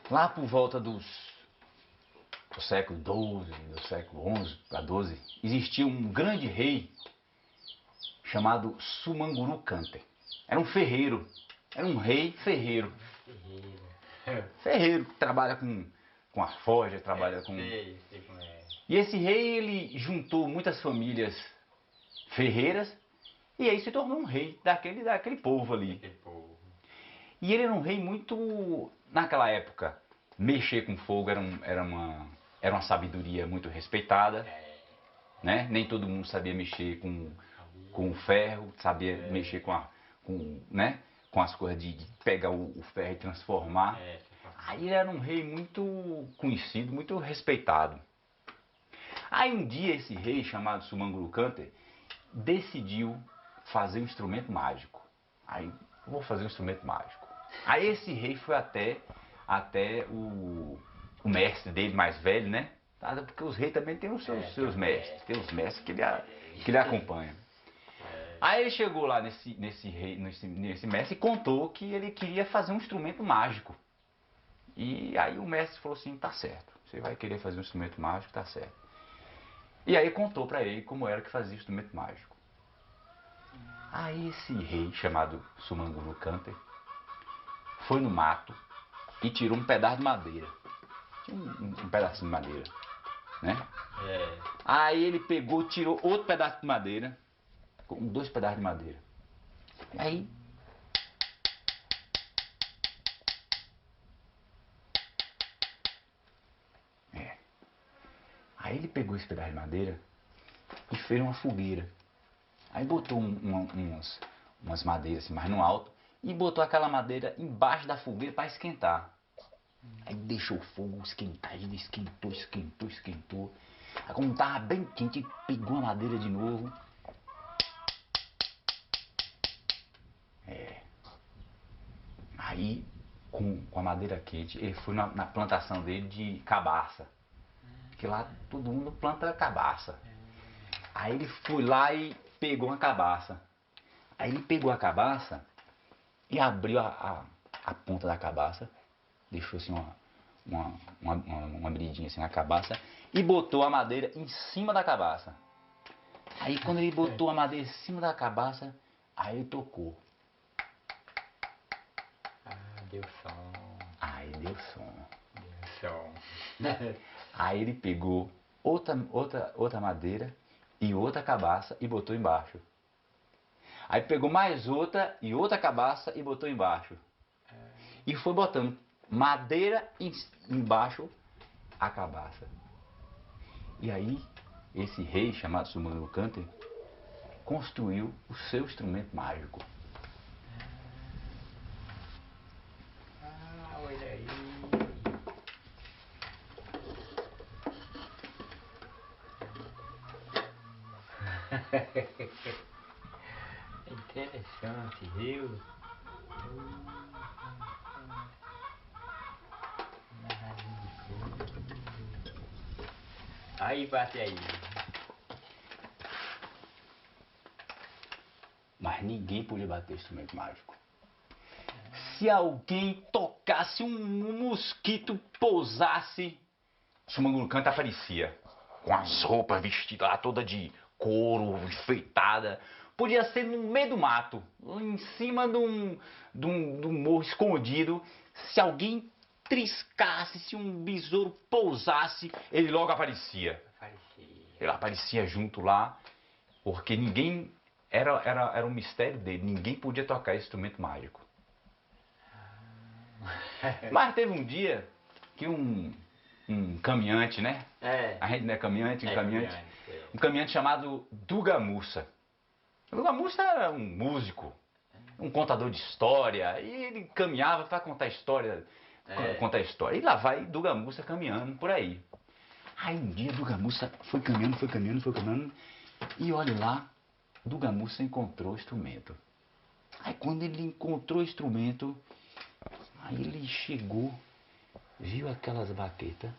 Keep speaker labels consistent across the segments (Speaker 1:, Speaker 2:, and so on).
Speaker 1: Lá por volta do século XII, do século XI para XII, existia um grande rei chamado Sumanguru Kante. Era um ferreiro, era um rei ferreiro. Ferreiro que trabalha com a forja, trabalha com...
Speaker 2: Sei como é.
Speaker 1: E esse rei, ele juntou muitas famílias ferreiras e aí se tornou um rei daquele povo ali.
Speaker 2: Aquele povo.
Speaker 1: E ele era um rei muito... Naquela época, mexer com fogo era uma sabedoria muito respeitada. Né? Nem todo mundo sabia mexer com o ferro, sabia mexer né? Com as coisas de pegar o ferro e transformar. Aí ele era um rei muito conhecido, muito respeitado. Aí um dia esse rei, chamado Sumanguru Kante, decidiu fazer um instrumento mágico. Aí, vou fazer um instrumento mágico. Aí esse rei foi até o mestre dele mais velho, né? Porque os reis também têm os seus mestres. Tem os mestres que ele acompanham. Aí ele chegou lá nesse mestre e contou que ele queria fazer um instrumento mágico. E aí o mestre falou assim, tá certo. Você vai querer fazer um instrumento mágico, tá certo. E aí contou pra ele como era que fazia o instrumento mágico. Aí esse rei, chamado Sumanguru Kante, foi no mato e tirou um pedaço de madeira. Tinha um pedacinho de madeira, né? Aí ele pegou, tirou outro pedaço de madeira, com 2 pedaços de madeira. Aí ele pegou esse pedaço de madeira e fez uma fogueira. Aí botou umas madeiras assim, mais no alto e botou aquela madeira embaixo da fogueira para esquentar. Aí deixou o fogo esquentar, ele esquentou. Aí como estava bem quente, ele pegou a madeira de novo. Aí, com a madeira quente, ele foi na plantação dele de cabaça. Porque lá todo mundo planta cabaça. Aí ele foi lá e pegou uma cabaça. Aí ele pegou a cabaça e abriu a ponta da cabaça. Deixou assim uma abridinha assim na cabaça. E botou a madeira em cima da cabaça. Aí quando ele botou a madeira em cima da cabaça, aí ele tocou.
Speaker 2: Deu som.
Speaker 1: Aí deu som.
Speaker 2: Deu som.
Speaker 1: Aí ele pegou outra madeira e outra cabaça e botou embaixo. Aí pegou mais outra e outra cabaça e botou embaixo. E foi botando madeira embaixo a cabaça. E aí esse rei chamado Sumanguru Kante construiu o seu instrumento mágico.
Speaker 2: Olha aí. Interessante, viu? Aí bate aí.
Speaker 1: Mas ninguém podia bater o instrumento mágico. Se alguém tocasse um mosquito, pousasse, Sumanguru Kante aparecia. Com as roupas vestidas lá toda de couro, enfeitada. Podia ser no meio do mato, em cima de um morro escondido. Se alguém triscasse, se um besouro pousasse, ele logo aparecia. Ele aparecia junto lá, porque ninguém... Era um mistério dele, ninguém podia tocar esse instrumento mágico. Mas teve um dia que um caminhante, né? A gente não é caminhante, um caminhante chamado Duga Musa. Duga Musa era um músico, um contador de história, e ele caminhava para contar história. E lá vai Duga Musa caminhando por aí. Aí um dia Duga Musa foi caminhando, e olha lá, Duga Musa encontrou o instrumento. Aí quando ele encontrou o instrumento, aí ele chegou, viu aquelas baquetas,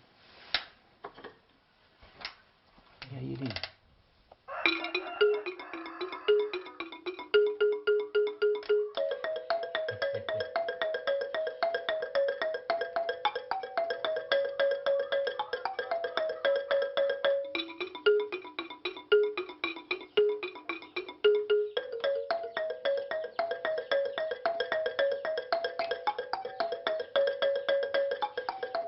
Speaker 1: e aí ele...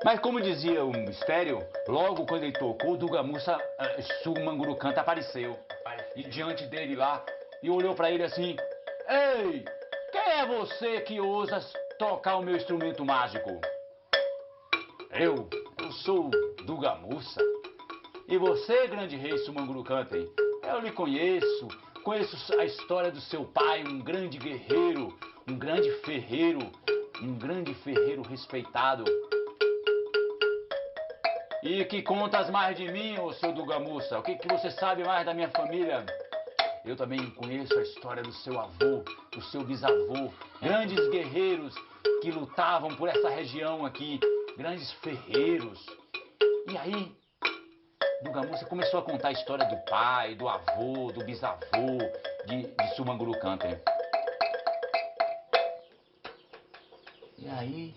Speaker 1: Mas como dizia o mistério, logo quando ele tocou, o Dugamussa, Sumangurucanta apareceu. E diante dele lá, e olhou para ele assim: Ei, quem é você que ousa tocar o meu instrumento mágico? Eu sou o Dugamussa. E você, grande rei Sumangurucantem, eu lhe conheço a história do seu pai, um grande guerreiro, um grande ferreiro respeitado. E que contas mais de mim, ô seu Dugamussa? O que você sabe mais da minha família? Eu também conheço a história do seu avô, do seu bisavô, grandes guerreiros que lutavam por essa região aqui, grandes ferreiros. E aí, Dugamussa começou a contar a história do pai, do avô, do bisavô de Sumangurucantem. E aí,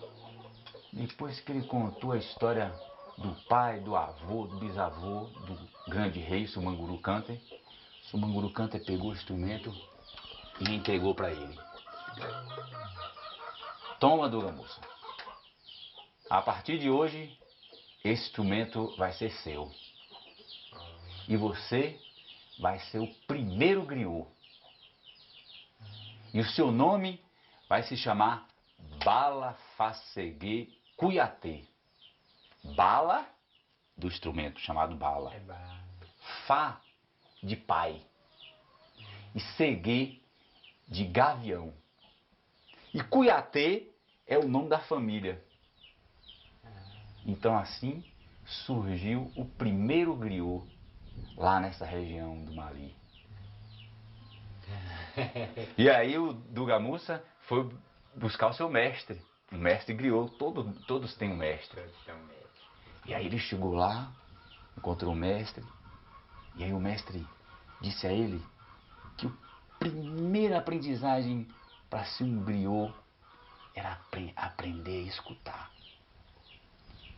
Speaker 1: depois que ele contou a história do pai, do avô, do bisavô, do grande rei Sumangurucantem, Sumangurucantem pegou o instrumento e entregou para ele. Toma, Dugamussa. A partir de hoje, esse instrumento vai ser seu. E você vai ser o primeiro griot. E o seu nome vai se chamar Balafaceguê Cuyatê. Bala, do instrumento chamado bala. Fá, de pai. E Ceguê, de gavião. E Cuyatê é o nome da família. Então assim surgiu o primeiro griot lá nessa região do Mali. E aí o Dugamussa foi buscar o seu mestre. O mestre griot, todos têm um mestre. E aí ele chegou lá, encontrou o mestre, e aí o mestre disse a ele que a primeira aprendizagem para ser um griot era aprender a escutar.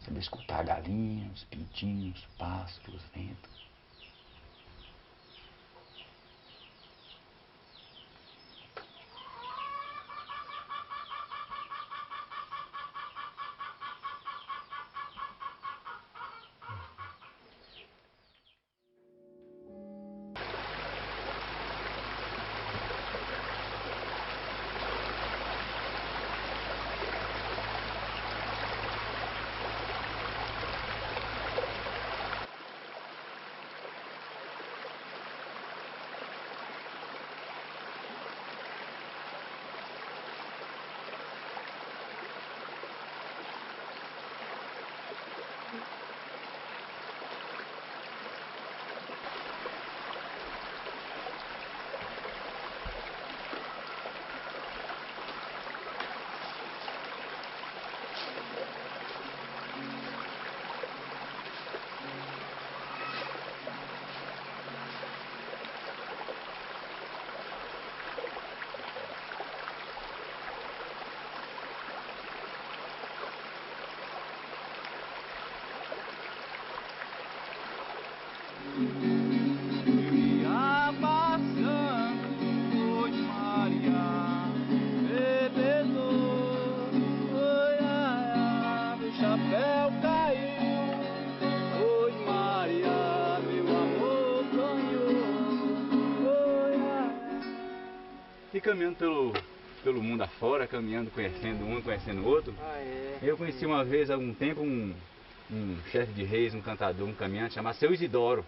Speaker 1: Saber escutar galinhas, pintinhos, pássaros, vento. E caminhando pelo mundo afora, caminhando, conhecendo um, conhecendo o outro. Eu conheci uma vez, há algum tempo, um chefe de reis, um cantador, um caminhante, chamado Seu Isidoro.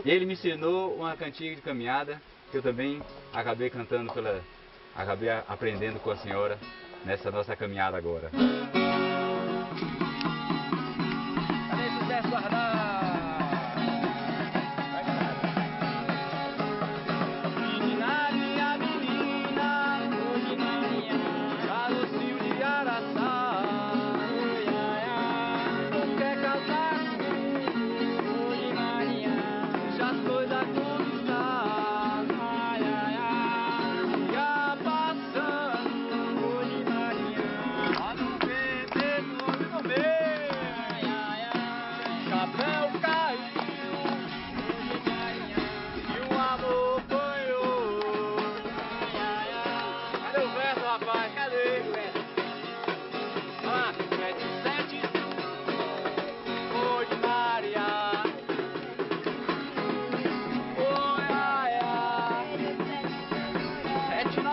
Speaker 1: E ele me ensinou uma cantiga de caminhada, que eu também acabei cantando acabei aprendendo com a senhora nessa nossa caminhada agora.
Speaker 3: Cadê esse Zé guardar? Chapéu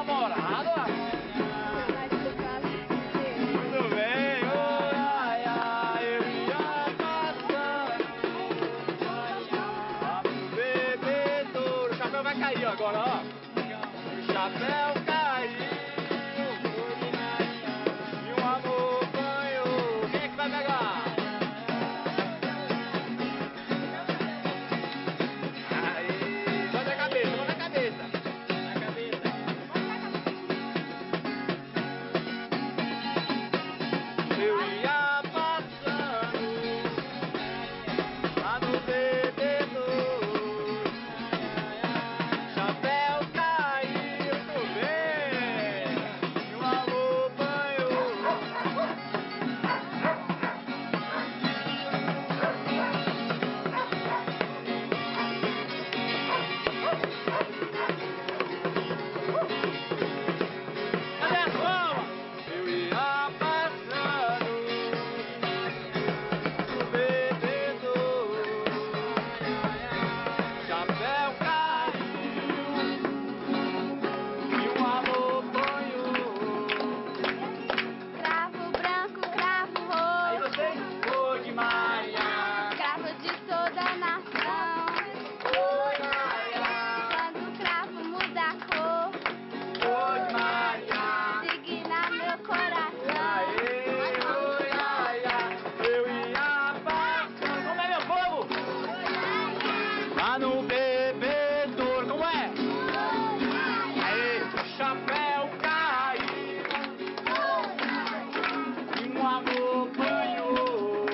Speaker 3: namorada? Muito bem, oi, ai, ai, eu ia passando. A bebedouro. O chapéu vai cair agora, ó. O chapéu caiu. E um amor banhou. Quem é que vai pegar? Aí, bota a cabeça, bota a cabeça. Na cabeça. Eu ia passando lá no bebedouro. Chapéu caiu, tudo bem. E um amor banhou. Cadê a palma? Eu ia passando no bebedouro. Chapéu caiu e um amor banhou.
Speaker 4: Cravo branco, cravo
Speaker 3: Aí
Speaker 4: roxo,
Speaker 3: vocês, ô de Maria.
Speaker 4: cravo de toda a nação.
Speaker 3: Oi, Maria.
Speaker 4: Quando o cravo muda a cor,
Speaker 3: Oi, Maria.
Speaker 4: digna meu coração.
Speaker 3: Aê, oi, ai, ai. Eu ia passando. Como é meu povo? Lá no bebedouro. Como é? Aê, o chapéu caiu e um amor banhou.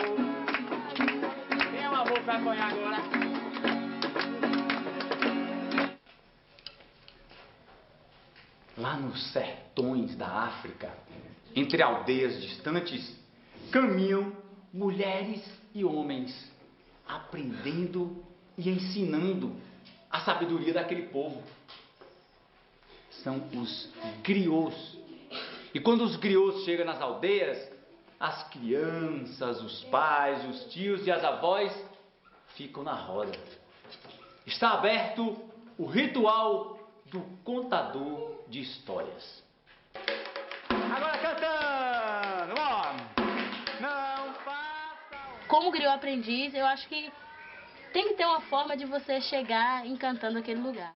Speaker 3: Quem é um amor que vai banhar agora?
Speaker 1: Lá nos sertões da África, entre aldeias distantes, caminham mulheres e homens, aprendendo e ensinando a sabedoria daquele povo. São os griots. E quando os griots chegam nas aldeias, as crianças, os pais, os tios e as avós ficam na roda. Está aberto o ritual do contador de histórias.
Speaker 3: Agora cantando, ó. Não faça.
Speaker 5: Como griot aprendiz, eu acho que tem que ter uma forma de você chegar encantando aquele lugar.